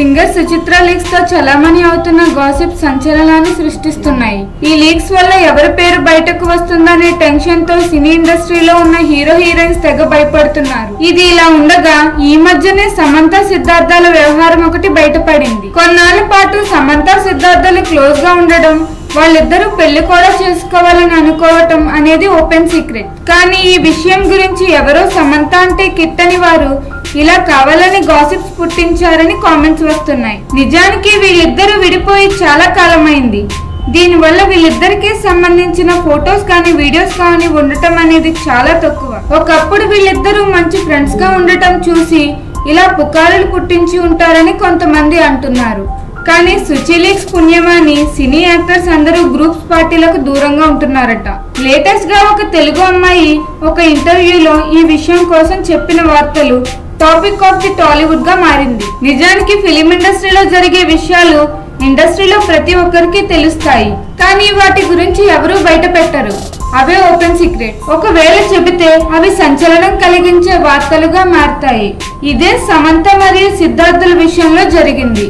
Singer Suchitra leaks తో చలామణి అవుతున్న గాసిప్ సంచలనాన్ని సృష్టిస్తున్నాయి. ఈ లీక్స్ వల్ల ఎవరి పేరు బయటకు వస్తుందనే టెన్షన్ తో సినీ ఇండస్ట్రీలో ఉన్న హీరో హీరోయిన్స్ తెగ భయపడుతున్నారు. ఇది ఇలా ఉండగా ఈ మధ్యనే సమంత సిద్ధార్థాల వ్యవహారం ఒకటి బయటపడింది. కొన్నాళ్ల పాటు సమంత సిద్ధార్థాలు క్లోజ్ గా ఉండడం, వాళ్ళిద్దరూ పెళ్లి కూడా చేసుకోవాలని అనుకోవటం అనేది ఓపెన్ సీక్రెట్. కానీ ఈ విషయం గురించి ఎవరో సమంత అంటే కిట్టని వారు ఇలా కావాలని గాసిప్స్ పుట్టించారని కామెంట్స్ వస్తున్నాయి. నిజానికి వీళ్ళిద్దరూ విడిపోయి చాలా కాలమైంది. దీనివల్ల వీళ్ళిద్దరికీ సంబంధించిన ఫొటోస్ కానీ వీడియోస్ కానీ ఉండటం అనేది చాలా తక్కువ. ఒకప్పుడు వీళ్ళిద్దరూ మంచి ఫ్రెండ్స్ గా ఉండటం చూసి ఇలా పుకారులు పుట్టించి ఉంటారని కొంతమంది అంటున్నారు. కానీ సుచి లీక్స్ పుణ్యమాని సినీ యాక్టర్స్ అందరూ గ్రూప్స్ పార్టీలకు దూరంగా ఉంటున్నారట. లేటెస్ట్ గా ఒక తెలుగు అమ్మాయి ఒక ఇంటర్వ్యూలో ఈ విషయం కోసం చెప్పిన వార్తలు టాపిక్ ఆఫ్ ది టాలీవుడ్ గా మారింది. నిజానికి ఫిలిం ఇండస్ట్రీలో జరిగే విషయాలు ఇండస్ట్రీలో ప్రతి ఒక్కరికి తెలుస్తాయి, కానీ వాటి గురించి ఎవరూ బయట పెట్టరు. అవే ఓపెన్ సీక్రెట్. ఒకవేళ చెబితే అవి సంచలనం కలిగించే వార్తలుగా మారతాయి. ఇదే సమంత మరియు సిద్ధార్థుల విషయంలో జరిగింది.